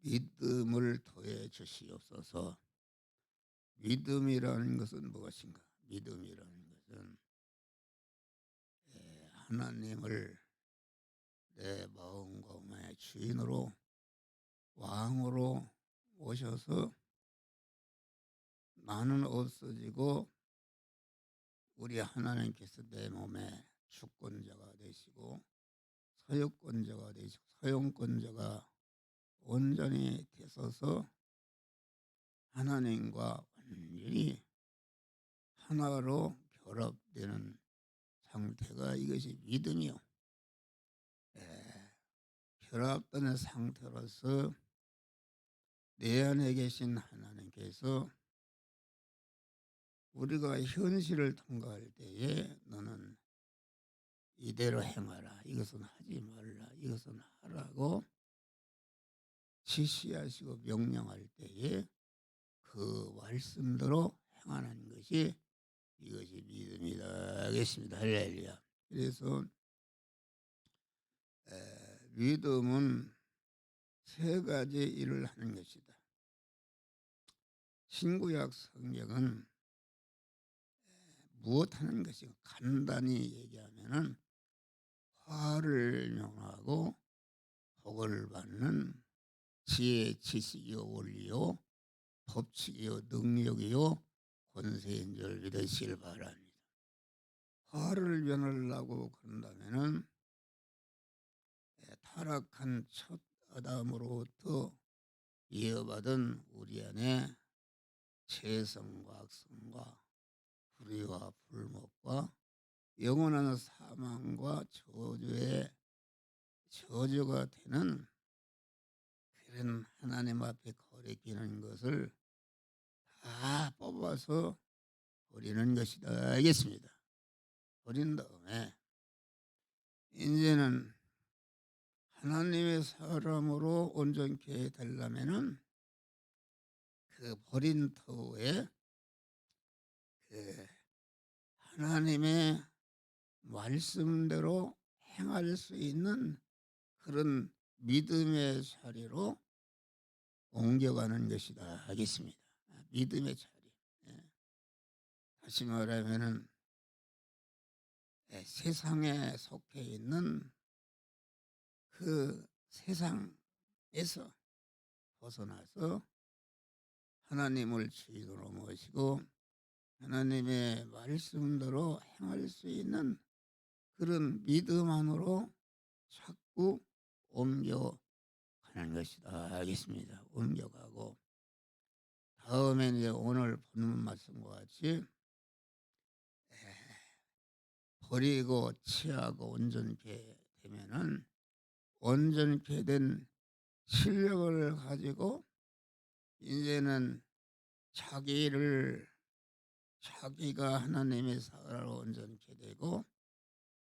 믿음을 더해 주시옵소서. 믿음이라는 것은 무엇인가? 믿음이라는 것은 하나님을 내 마음과 마음의 주인으로 왕으로 모셔서 나는 없어지고 우리 하나님께서 내 몸의 주권자가 되시고 소유권자가 되시고 사용권자가 온전히 되셔서 하나님과 완전히 하나로 결합되는 상태가 이것이 믿음이요. 예, 결합되는 상태로서 내 안에 계신 하나님께서 우리가 현실을 통과할 때에 너는 이대로 행하라, 이것은 하지 말라, 이것은 하라고 지시하시고 명령할 때에 그 말씀대로 행하는 것이 이것이 믿음이다 하겠습니다. 할렐루야. 그래서 믿음은 세 가지 일을 하는 것이다. 신구약 성경은 무엇하는 것인가? 간단히 얘기하면은 화를 명하고 복을 받는 지혜, 지식이요, 원리요, 법칙이요, 능력이요, 권세인 줄 믿으시길 바랍니다. 화를 면하려고 그런다면은 타락한 첫 아담으로부터 이어받은 우리 안에 죄성과 악성과 불의와 불목과 영원한 사망과 저주의 저주가 되는 그런 하나님 앞에 거리끼는 것을 다 뽑아서 버리는 것이다 알겠습니다. 버린 다음에 이제는 하나님의 사람으로 온전케 되려면은 그 버린 터에 그 하나님의 말씀대로 행할 수 있는 그런 믿음의 자리로 옮겨가는 것이다 하겠습니다. 믿음의 자리. 다시 말하면은 세상에 속해 있는 그 세상에서 벗어나서 하나님을 주인으로 모시고 하나님의 말씀대로 행할 수 있는 그런 믿음 안으로 자꾸 옮겨가는 것이다 하겠습니다. 옮겨가고 다음에 이제 오늘 본문 말씀과 같이 버리고 취하고 온전케 되면은 온전케 된 실력을 가지고 이제는 자기가 하나님의 사람으로 온전케 되고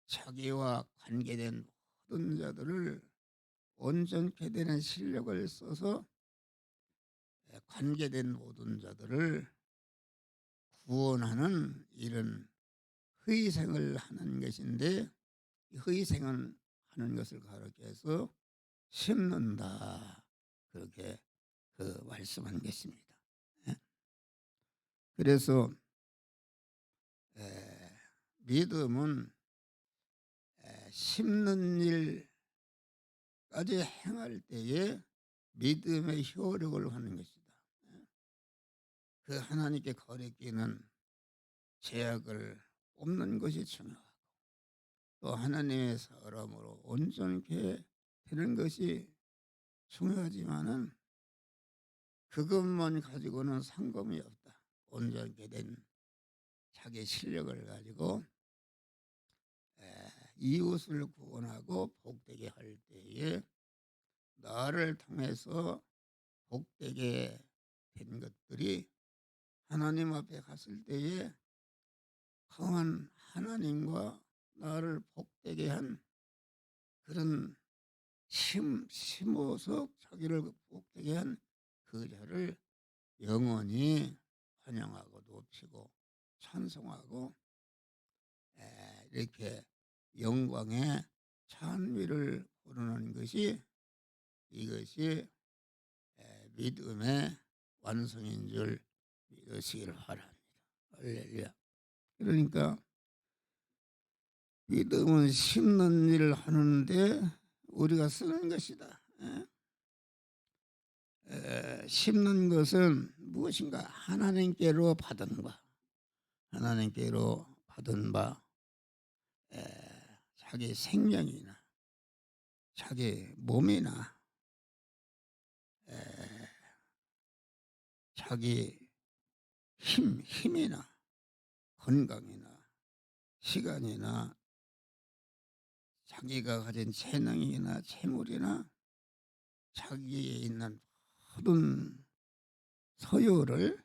자기와 관계된 모든 자들을 온전케 되는 실력을 써서 관계된 모든 자들을 구원하는 이런 희생을 하는 것인데 희생은 하는 것을 가르쳐서 심는다 그렇게 그 말씀한 것입니다. 예? 그래서 믿음은 심는 일까지 행할 때에 믿음의 효력을 하는 것이다. 그 하나님께 거리끼는 제약을 없는 것이 중요하고 또 하나님의 사람으로 온전케 되는 것이 중요하지만은 그것만 가지고는 상관이 없다. 온전케 된 자기 실력을 가지고 이웃을 구원하고 복되게 할 때에 나를 통해서 복되게 된 것들이 하나님 앞에 갔을 때에 강한 하나님과 나를 복되게 한 그런 심어서 자기를 복되게 한 그 자를 영원히 환영하고 높이고 찬송하고 이렇게 영광의 찬미를 부르는 것이 이것이 믿음의 완성인 줄 믿으시길 바랍니다. 할렐루야. 그러니까 믿음은 심는 일을 하는데 우리가 쓰는 것이다. 심는 것은 무엇인가? 하나님께로 받은 바, 하나님께로 받은 바, 자기 생명이나 자기 몸이나 자기 힘이나 건강이나 시간이나 자기가 가진 재능이나 재물이나 자기에 있는 모든 소유를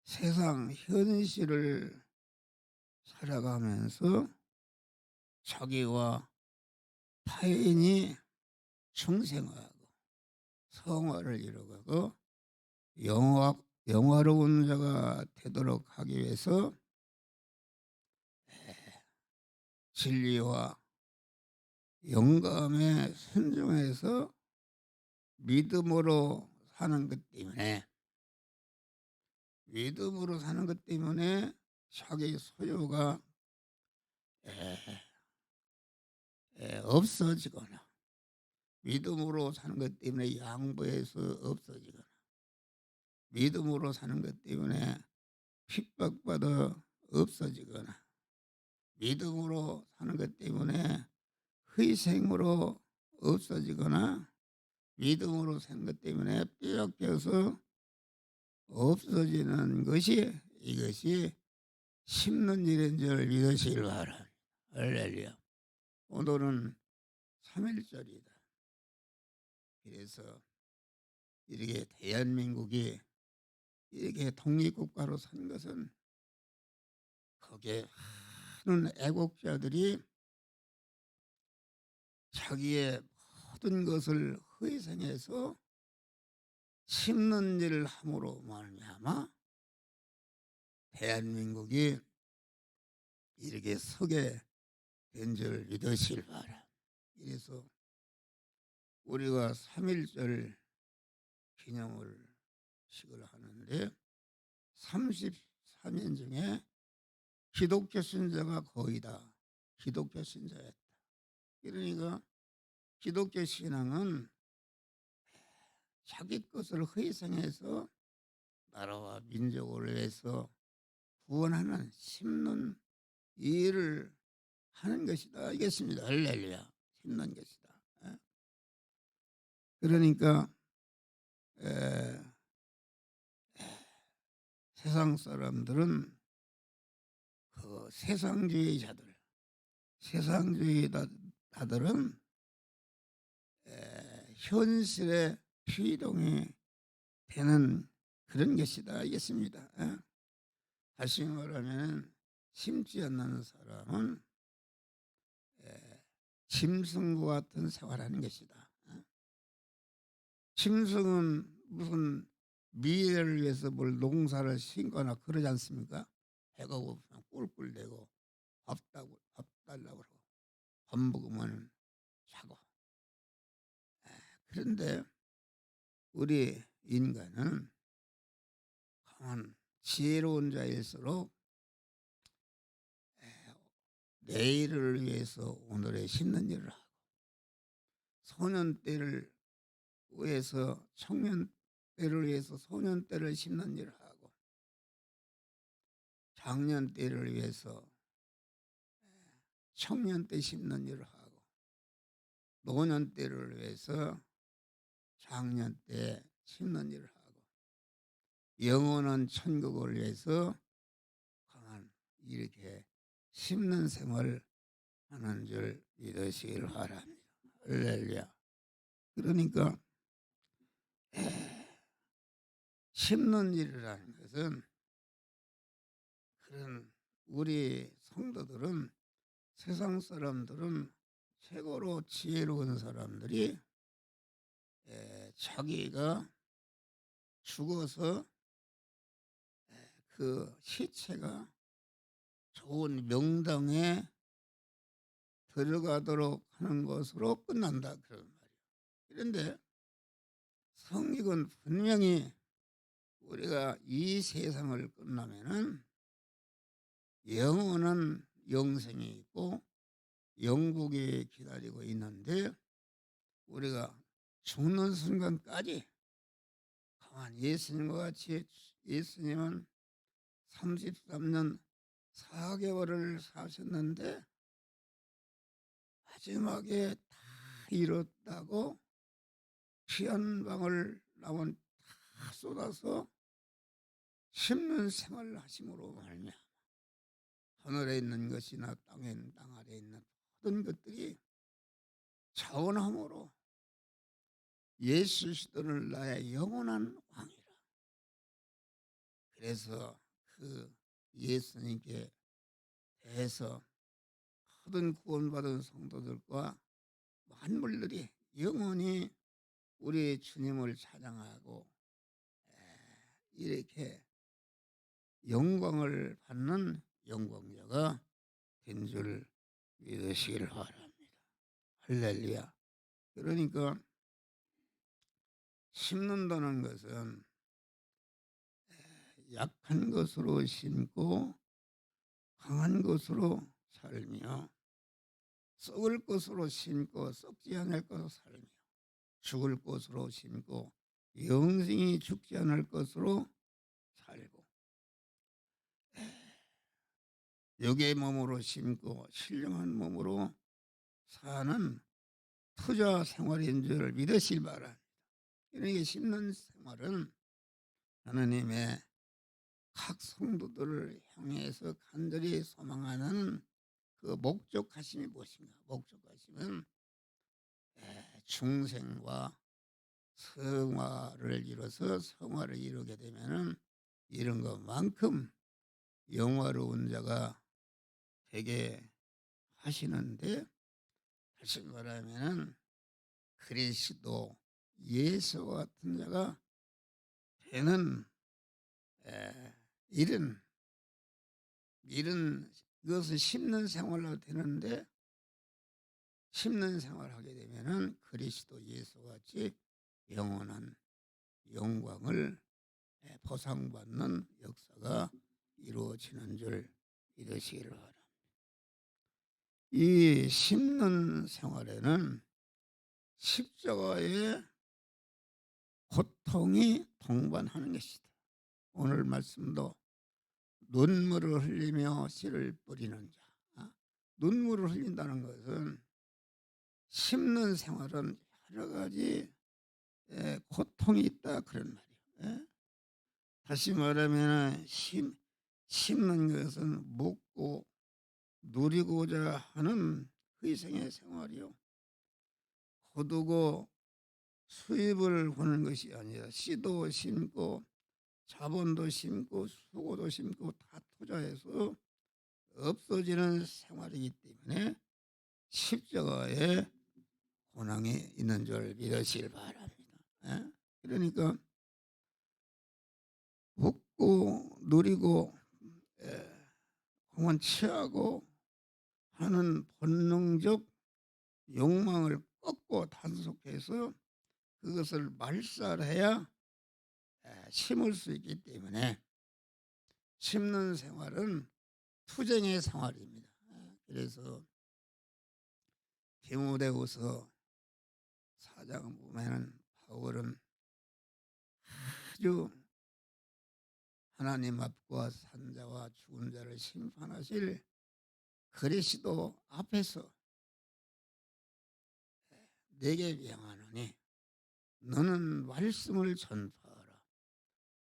세상 현실을 살아가면서 자기와 타인이 중생하고 성화를 이루고 영화로운 자가 되도록 하기 위해서 진리와 영감에 순종해서 믿음으로 사는 것 때문에 자기 소유가 없어지거나 믿음으로 사는 것 때문에 양보해서 없어지거나 믿음으로 사는 것 때문에 핍박받아 없어지거나 믿음으로 사는 것 때문에 희생으로 없어지거나 믿음으로 사는 것 때문에 빼앗겨서 없어지는 것이 이것이 심는 일인 줄 믿으시길 바랍니다. 할렐루야. 오늘은 3.1절이다. 그래서 이렇게 대한민국이 이렇게 독립국가로 산 것은 거기에 많은 애국자들이 자기의 모든 것을 희생해서 심는 일을 함으로 말미암아 대한민국이 이렇게 서게 된 줄 믿으시길 바라. 그래서 우리가 3.1절 기념을 식을 하는데 33년 중에 기독교 신자가 거의 다 기독교 신자였다. 그러니까 기독교 신앙은 자기 것을 희생해서 나라와 민족을 위해서 구원하는 심는 일을 하는 것이다. 알겠습니다. 할렐루야. 심는 것이다. 그러니까 세상 사람들은 그 세상주의자들은 현실에 피동이 되는 그런 것이다. 알겠습니다. 다시 말하면 심지 않는 사람은 짐승과 같은 생활하는 것이다. 짐승은 무슨 미래를 위해서 뭘 농사를 심거나 그러지 않습니까? 배가 고프면 꿀꿀대고 밥 달라고 그러고 밥 먹으면 자고. 그런데 우리 인간은 강한 지혜로운 자일수록 내일을 위해서 오늘에 심는 일을 하고 소년 때를 위해서 청년 때를 위해서 소년 때를 심는 일을 하고 장년 때를 위해서 청년 때 심는 일을 하고 노년 때를 위해서 장년 때 심는 일을 하고 영원한 천국을 위해서 강한 이렇게 심는 생활을 하는 줄 믿으시길 바랍니다. 할렐루야. 그러니까 심는 일이라는 것은 그런 우리 성도들은 세상 사람들은 최고로 지혜로운 사람들이 자기가 죽어서 그 시체가 좋은 명당에 들어가도록 하는 것으로 끝난다 그런 말이에요. 그런데 성경은 분명히 우리가 이 세상을 끝나면은 영원한 영생이 있고 영국이 기다리고 있는데, 우리가 죽는 순간까지 가만 예수님과 같이, 예수님은 33년 4개월을 사셨는데 마지막에 다 이뤘다고 피 한 방울 남은 다 쏟아서 심는 생활을 하심으로 말미암아 하늘에 있는 것이나 땅 아래에 있는 모든 것들이 자원함으로 예수 그리스도를 나의 영원한 왕이라. 그래서 그 예수님께 대해서 모든 구원받은 성도들과 만물들이 영원히 우리 주님을 찬양하고 이렇게 영광을 받는 영광자가 된 줄 믿으시길 바랍니다. 할렐루야. 그러니까 심는다는 것은 약한 것으로 심고 강한 것으로 살며, 썩을 것으로 심고 썩지 않을 것으로 살며, 죽을 것으로 심고 영생이 죽지 않을 것으로 살고, 육의 몸으로 심고 신령한 몸으로 사는 투자 생활인 줄 믿으실 바랍니다. 그러니까 심는 생활은 하나님의 각 성도들을 향해서 간절히 소망하는 그 목적하심이 무엇인가? 목적하심은 중생과 성화를 이뤄서 성화를 이루게 되면은 이런 것만큼 영화로운 자가 되게 하시는데, 다시 말하면은 그리스도 예수와 같은 자가 되는 이런 것을 심는 생활로 되는데, 심는 생활하게 되면은 그리스도 예수와 같이 영원한 영광을 보상받는 역사가 이루어지는 줄 믿으시기를 바랍니다. 이 심는 생활에는 십자가의 고통이 동반하는 것이다. 오늘 말씀도 눈물을 흘리며 씨를 뿌리는 자. 눈물을 흘린다는 것은 심는 생활은 여러 가지 고통이 있다 그런 말이에요. 다시 말하면 심는 것은 먹고 누리고자 하는 희생의 생활이요, 거두고 수입을 보는 것이 아니라 씨도 심고 자본도 심고 수고도 심고 다 투자해서 없어지는 생활이기 때문에 십자가에 고난이 있는 줄 믿으시길 바랍니다. 그러니까 먹고 누리고 공원 취하고 하는 본능적 욕망을 꺾고 단속해서 그것을 말살해야 심을 수 있기 때문에 심는 생활은 투쟁의 생활입니다. 그래서 디모데후서 4장 보면은 바울은 아주 하나님 앞과 산자와 죽은 자를 심판하실 그리스도 앞에서 내게 명하노니 너는 말씀을 전파하라.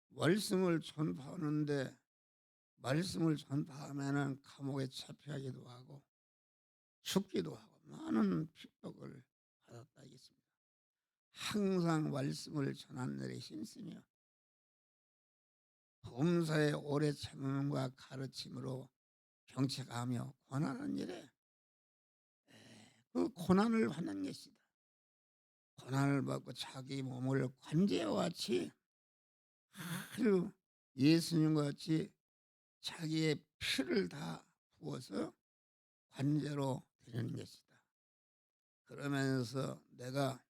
말씀을 전파하는데 말씀을 전파하면은 감옥에 잡혀가기도 하고 죽기도 하고 많은 핍박을 받았다 하겠습니다. 항상 말씀을 전하는 일에 힘쓰며 범사의 오래 참음과 가르침으로 경책하며 권하는 일에 그 고난을 받는 것이다. 고난을 받고 자기 몸을 관제와 같이 아주 예수님과 같이 자기의 피를 다 부어서 관제로 드리는 것이다. 그러면서 내가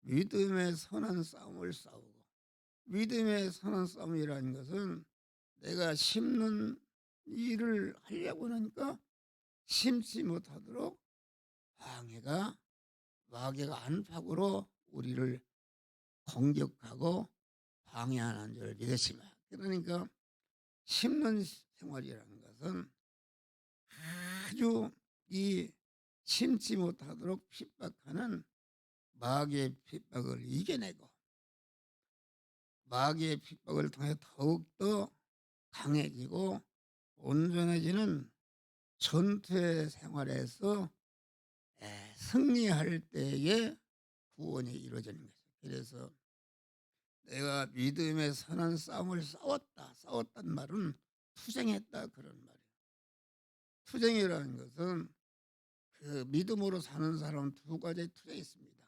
믿음의 선한 싸움을 싸우고, 믿음의 선한 싸움이라는 것은 내가 심는 일을 하려고 하니까 심지 못하도록 방해가 마귀가 안팎으로 우리를 공격하고 방해하는 줄 믿으시면, 그러니까 심는 생활이라는 것은 아주 이 심지 못하도록 핍박하는 마귀의 핍박을 이겨내고 마귀의 핍박을 통해 더욱더 강해지고 온전해지는 전투의 생활에서 승리할 때에 구원이 이루어지는 거죠. 그래서 내가 믿음의 선한 싸움을 싸웠다. 싸웠단 말은 투쟁했다 그런 말이에요. 투쟁이라는 것은 그 믿음으로 사는 사람은 두 가지 투쟁이 있습니다.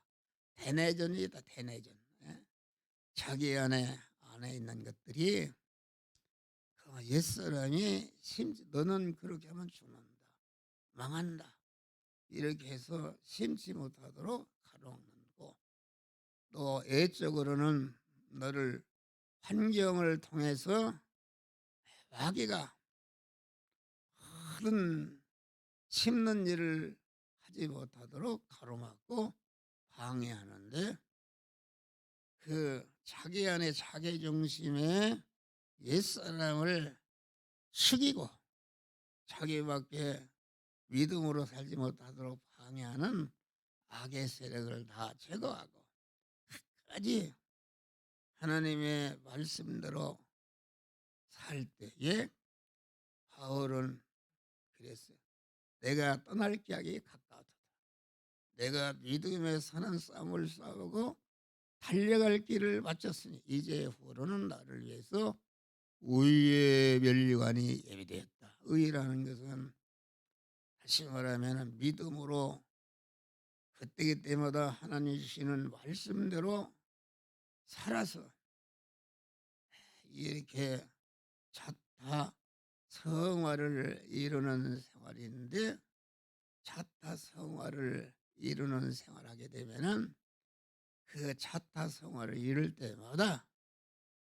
대내전이 있다. 대내전. 자기 안에 있는 것들이 그 옛사람이 심지 너는 그렇게 하면 죽는다. 망한다. 이렇게 해서 심지 못하도록 가로막는 거. 또 애적으로는 너를 환경을 통해서 마귀가 큰 심는 일을 하지 못하도록 가로막고 방해하는데, 그 자기 안에 자기 중심의 옛사람을 숙이고 자기밖에 믿음으로 살지 못하도록 방해하는 악의 세력을 다 제거하고 끝까지 하나님의 말씀대로 살 때에 바울은 그랬어요. 내가 떠날 기약이 가까웠다. 내가 믿음의 선한 싸움을 싸우고 달려갈 길을 마쳤으니 이제후로는 나를 위해서 의의 면류관이 예비되었다. 의라는 것은 다시 말하면 믿음으로 그때그때마다 하나님 주시는 말씀대로 살아서 이렇게 자타 성화를 이루는 생활인데, 자타 성화를 이루는 생활하게 되면은 그 자타 성화를 이룰 때마다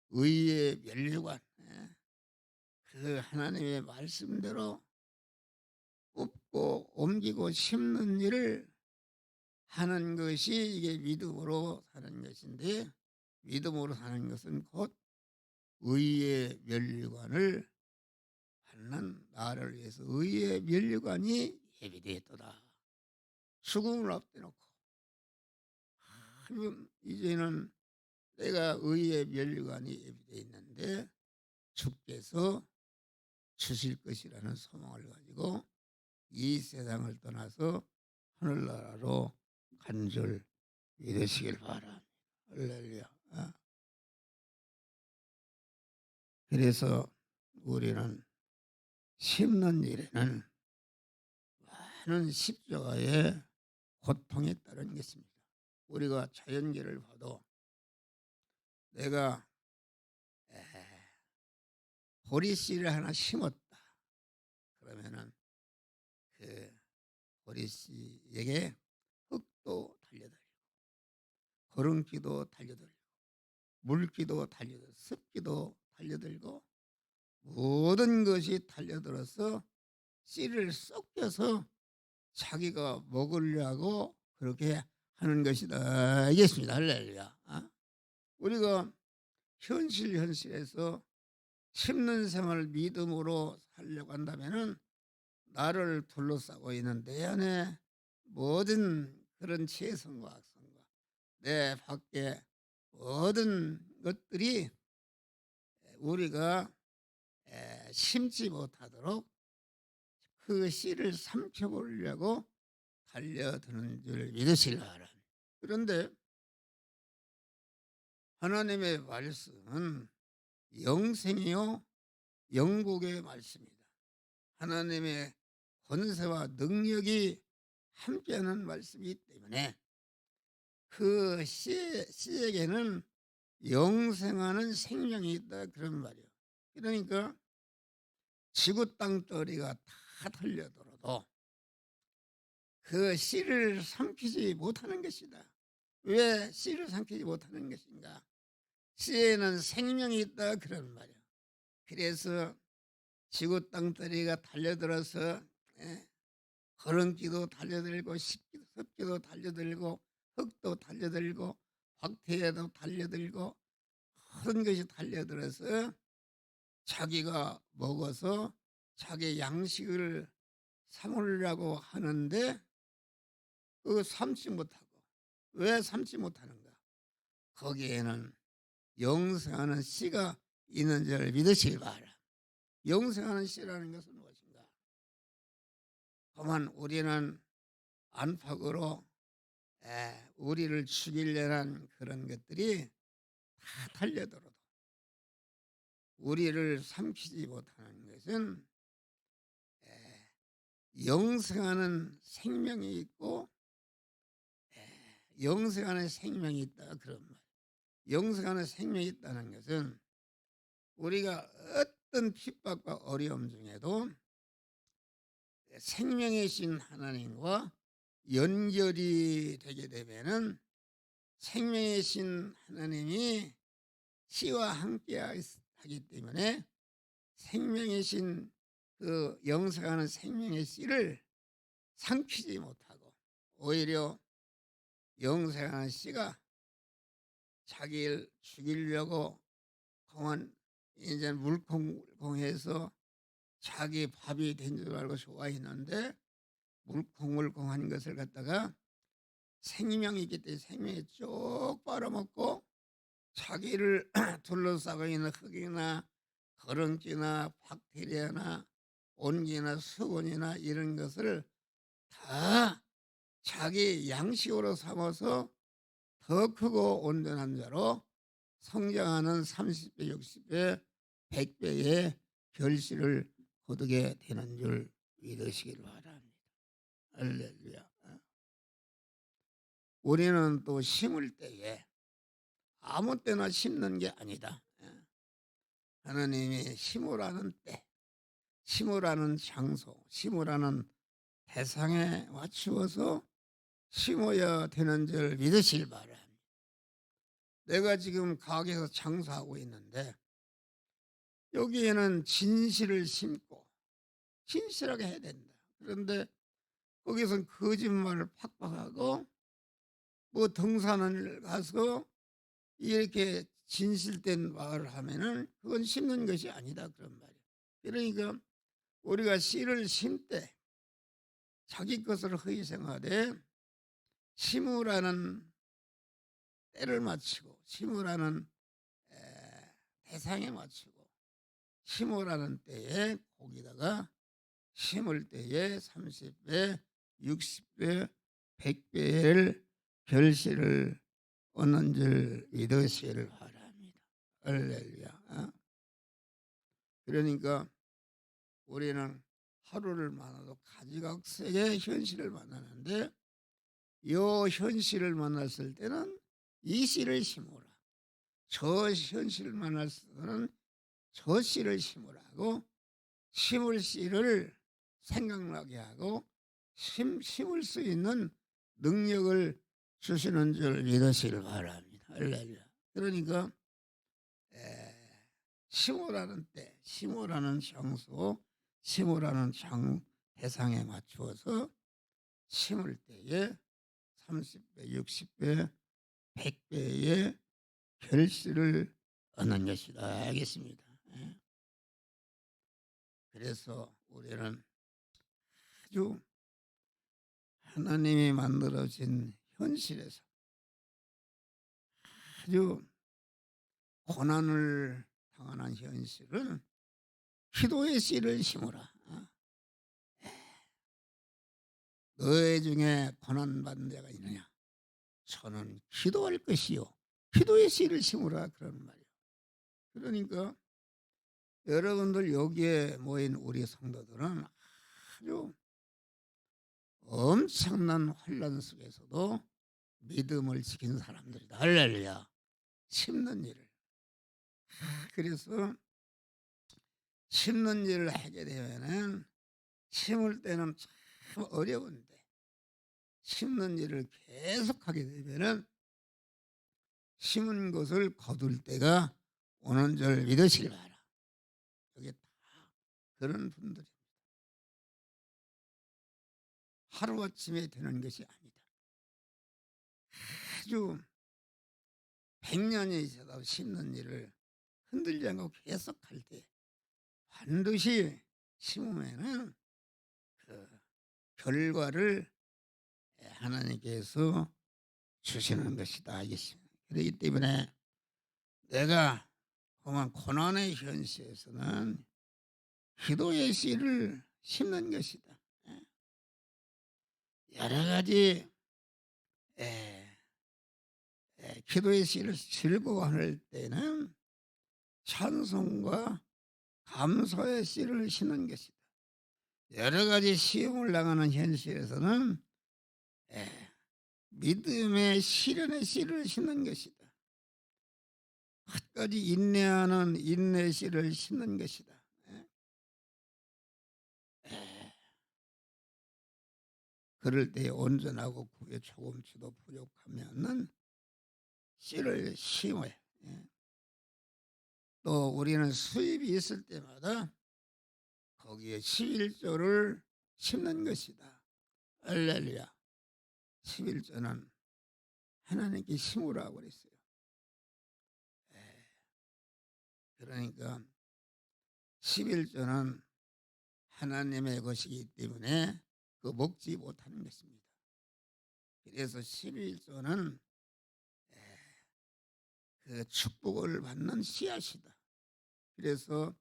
의의 면류관, 그 하나님의 말씀대로 뽑고 옮기고 심는 일을 하는 것이 이게 믿음으로 사는 것인데, 믿음으로 사는 것은 곧 의의 면류관을 받는 나를 위해서 의의 면류관이 예비되었도다. 죽음을 앞대 놓고 이제는 내가 의의 면류관이 예비되어 있는데 주께서 주실 것이라는 소망을 가지고 이 세상을 떠나서 하늘나라로 간 줄 믿으시길 바랍니다. 할렐루야. 그래서 우리는 심는 일에는 많은 십자가의 고통에 따른 것입니다. 우리가 자연계를 봐도 내가 보리씨를 하나 심었다. 그러면은 그 보리씨에게 흙도 달려들고 거름기도 달려들고 물기도 달려들고 습기도 달려들고 모든 것이 달려들어서 씨를 썩겨서 자기가 먹으려고 그렇게 하는 것이다. 이겠습니다. 할렐루야. 우리가 현실에서 심는 생활을 믿음으로 살려고 한다면은 나를 둘러싸고 있는 내 안에 모든 그런 죄성과 악성과 내 밖에 모든 것들이 우리가 심지 못하도록 그 씨를 삼켜보려고 달려드는 줄 믿으시기 바랍니다. 그런데 하나님의 말씀은 영생이요 영국의 말씀이다. 하나님의 권세와 능력이 함께하는 말씀이기 때문에 그 씨에게는 영생하는 생명이 있다 그런 말이에요. 그러니까 지구 땅덩어리가 다 털려들어도 그 씨를 삼키지 못하는 것이다. 왜 씨를 삼키지 못하는 것인가? 씨에는 생명이 있다 그런 말이야. 그래서 지구 땅덩이가 달려들어서, 예, 거름기도 달려들고 습기도 달려들고 흙도 달려들고 박테리아도 달려들고 모든 것이 달려들어서 자기가 먹어서 자기 양식을 삼으려고 하는데 그거 삼지 못하고. 왜 삼지 못하는가? 거기에는 영생하는 씨가 있는 줄 믿으시기 바라. 영생하는 씨라는 것은 무엇인가? 다만 우리는 안팎으로, 우리를 죽이려는 그런 것들이 다 달려들어도 우리를 삼키지 못하는 것은, 영생하는 생명이 있고, 영생하는 생명이 있다 그런 말. 영생하는 생명이 있다는 것은 우리가 어떤 핍박과 어려움 중에도 생명이신 하나님과 연결이 되게 되면은 생명이신 하나님이 씨와 함께 하기 때문에 생명이신 그 영생하는 생명의 씨를 삼키지 못하고 오히려 영생하는 씨가 자기를 죽이려고 공한 이제 물컹물컹해서 자기 밥이 된 줄 알고 좋아했는데 물컹물컹한 것을 갖다가 생명이 있기 때문에 생명이 쭉 빨아먹고 자기를 둘러싸고 있는 흙이나 거름기나 박테리아나 온기나 수분이나 이런 것을 다 자기 양식으로 삼아서 더 크고 온전한 자로 성장하는 30배, 60배, 100배의 결실을 거두게 되는 줄 믿으시길 바랍니다. 할렐루야. 우리는 또 심을 때에 아무 때나 심는 게 아니다. 하나님이 심으라는 때, 심으라는 장소, 심으라는 대상에 맞추어서 심어야 되는 줄 믿으시길 바랍니다. 내가 지금 가게에서 장사하고 있는데 여기에는 진실을 심고 진실하게 해야 된다. 그런데 거기서 거짓말을 팍팍하고 뭐 등산을 가서 이렇게 진실된 말을 하면은 그건 심는 것이 아니다 그런 말이에요. 그러니까 우리가 씨를 심때 자기 것을 희생하되 심으라는 때를 맞추고 심으라는 대상에 맞추고 심으라는 때에 거기다가 심을 때에 30배, 60배, 100배의 결실을 얻는 줄 믿으시기를 바랍니다. 할렐루야. 그러니까 우리는 하루를 만나도 가지각색의 현실을 만나는데 이 현실을 만났을 때는 이 씨를 심으라. 저 현실을 만났을 때는 저 씨를 심으라고 심을 씨를 생각나게 하고 심을 수 있는 능력을 주시는 줄 믿으시길 바랍니다. 할렐루야. 그러니까 심으라는 때, 심으라는 장소, 심으라는 대상에 맞추어서 심을 때에 30배, 60배, 100배의 결실을 얻는 것이다. 알겠습니다. 그래서 우리는 아주 하나님이 만들어진 현실에서 아주 고난을 당하는 현실은 기도의 씨를 심으라. 너희 중에 고난받는 자가 있느냐? 저는 기도할 것이요. 기도의 씨를 심으라 그런 말이에요. 그러니까 여러분들 여기에 모인 우리 성도들은 아주 엄청난 환난 속에서도 믿음을 지킨 사람들이다. 할렐루야. 심는 일을. 그래서 심는 일을 하게 되면은 심을 때는 참 어려운데 심는 일을 계속하게 되면은 심은 것을 거둘 때가 오는 줄 믿으시기 바라. 여기 다 그런 분들이 하루아침에 되는 것이 아니다. 아주 100년이 지나도 심는 일을 흔들지 않고 계속할 때 반드시 심으면은 그 결과를 하나님께서 주시는 것이다 알겠습니다. 그렇기 때문에 내가 그만 고난의 현실에서는 기도의 씨를 심는 것이다. 예. 여러 가지 예, 기도의 씨를 즐거워할 때는 찬송과 감사의 씨를 심는 것이다. 여러 가지 시험을 당하는 현실에서는 예, 믿음의 시련의 씨를 심는 것이다. 끝까지 인내하는 인내 씨를 심는 것이다. 예. 예. 그럴 때 온전하고 그게 조금치도 부족하면은 씨를 심어요. 예. 또 우리는 수입이 있을 때마다 거기에 11조를 심는 것이다. 할렐루야. 11조는 하나님께 심으라고 그랬어요. 예. 그러니까 11조는 하나님의 것이기 때문에 그 먹지 못하는 것입니다. 그래서 11조는 그 축복을 받는 씨앗이다. 그래서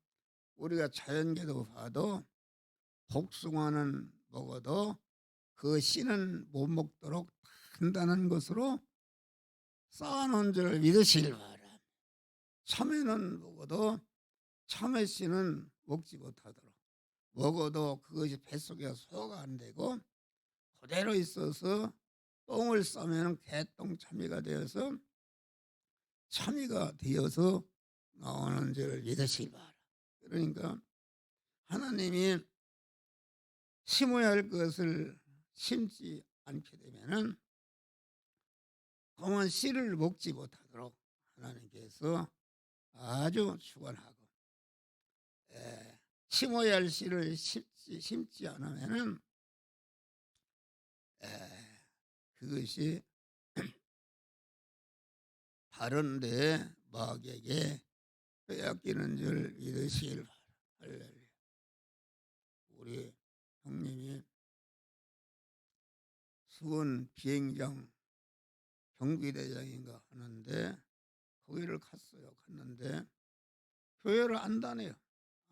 우리가 자연계도 봐도 복숭아는 먹어도 그 씨는 못 먹도록 한다는 것으로 쌓아놓은 줄 믿으시길 바라. 참외는 먹어도 참외 씨는 먹지 못하도록 먹어도 그것이 뱃속에 소화가 안 되고 그대로 있어서 똥을 싸면 개똥참외가 되어서 참외가 되어서 나오는 줄 믿으시기 바라. 그러니까 하나님이 심어야 할 것을 심지 않게 되면은 그만 씨를 먹지 못하도록 하나님께서 아주 주관하고 심어야 할 씨를 심지 않으면은 그것이 다른데 마귀에게 빼앗기는 줄 믿으시길 바라. 할렐루야. 우리 형님이 수원 비행장 경비대장인가 하는데 거기를 갔어요. 갔는데 교회를 안 다녀요.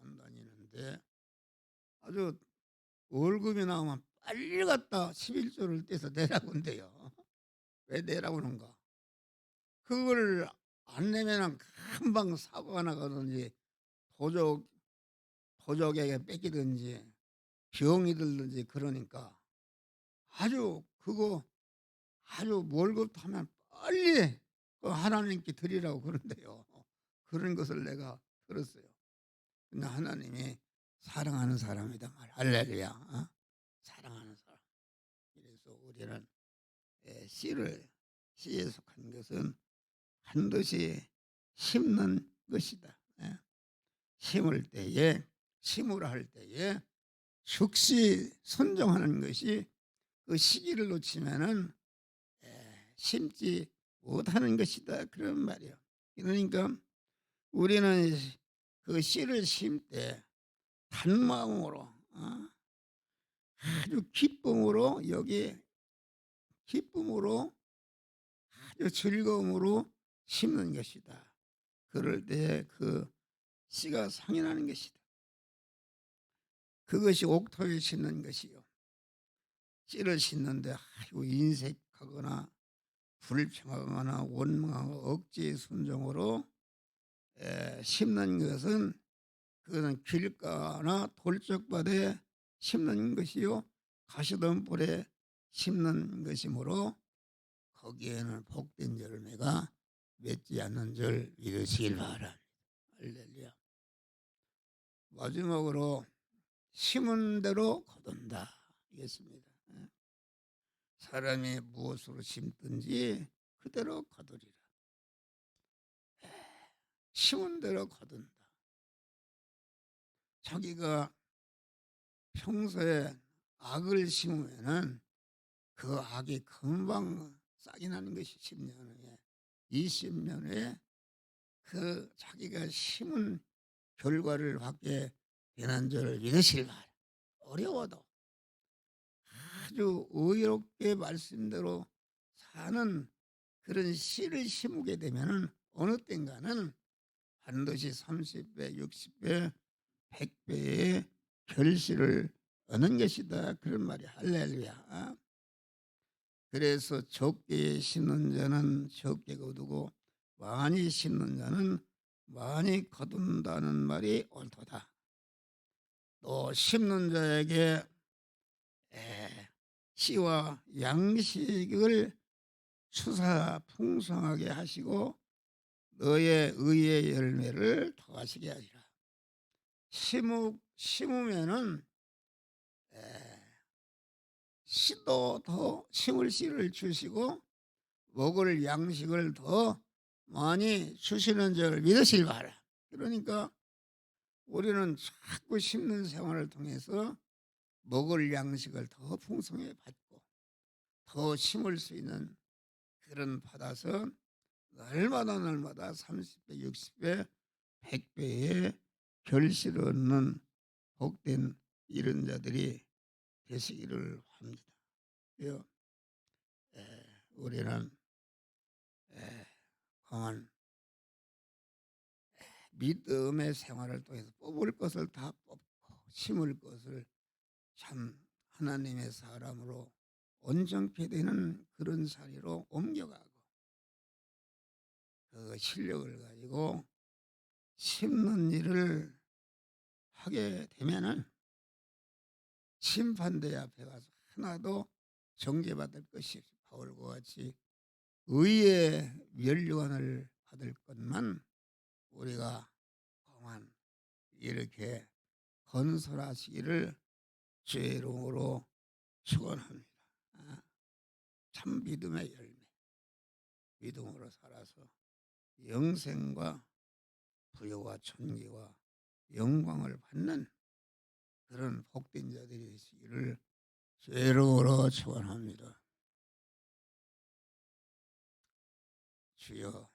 안 다니는데 아주 월급이 나오면 빨리 갔다 11조를 떼서 내라고 한대요. 왜 내라고 하는가? 그걸 안 내면은 금방 사고가 나가든지 도적, 도적에게 뺏기든지 병이 들든지 그러니까 아주 그거 아주 월급 타면 빨리 그 하나님께 드리라고 그런대요. 그런 것을 내가 들었어요. 근데 하나님이 사랑하는 사람이다 말. 할렐루야. 사랑하는 사람. 그래서 우리는 씨에 속한 것은 반드시 심는 것이다. 심을 때에 심으라 할 때에 즉시 순종하는 것이 그 시기를 놓치면은 심지 못하는 것이다 그런 말이에요. 그러니까 우리는 그 씨를 심 때 단마음으로 아주 기쁨으로 여기 기쁨으로 아주 즐거움으로 심는 것이다. 그럴 때 그 씨가 상연하는 것이다. 그것이 옥토에 심는 것이요. 씨를 심는데 아이고 인색하거나 불평하거나 원망하고 억지 순종으로 심는 것은 그것은 길가나 돌적밭에 심는 것이요 가시덤불에 심는 것이므로 거기에는 복된 열매가 맺지 않는 줄 믿으시길 바랍니다. 할렐루야. 마지막으로 심은 대로 거둔다 이겠습니다. 사람이 무엇으로 심든지 그대로 거두리라. 심은 대로 거둔다. 자기가 평소에 악을 심으면은 그 악이 금방 싹이 나는 것이 10년 후에 20년 후에 그 자기가 심은 결과를 받게 되는 줄을 믿으시기 바랍니다. 어려워도 아주 의롭게 말씀대로 사는 그런 씨를 심게 되면은 어느 땐가는 반드시 30배, 60배, 100배의 결실을 얻는 것이다. 그런 말이 할렐루야. 그래서 적게 심는 자는 적게 거두고 많이 심는 자는 많이 거둔다는 말이 옳도다. 또 심는 자에게 씨와 양식을 추사 풍성하게 하시고 너의 의의 열매를 더하시게 하리라. 심으면은 씨도 더 심을 씨를 주시고 먹을 양식을 더 많이 주시는 줄 믿으시기 바라. 그러니까 우리는 자꾸 심는 생활을 통해서 먹을 양식을 더 풍성히 받고 더 심을 수 있는 그런 받아서 날마다 30배, 60배, 100배의 결실을 얻는 복된 이런 자들이 되시기를 합니다. 우리는 강한 믿음의 생활을 통해서 뽑을 것을 다 뽑고 심을 것을 참 하나님의 사람으로 온전케 되는 그런 자리로 옮겨가고 그 실력을 가지고 심는 일을 하게 되면은 심판대 앞에 가서 하나도 정죄받을 것이 없이 바울과 같이 의의 멸류관을 받을 것만 우리가 공안 이렇게 건설하시기를 주의 이름으로 축원합니다. 참 믿음의 열매, 믿음으로 살아서 영생과 부여와 존귀와 영광을 받는 그런 복된 자들이 되시기를 주의 이름으로 축원합니다. 주여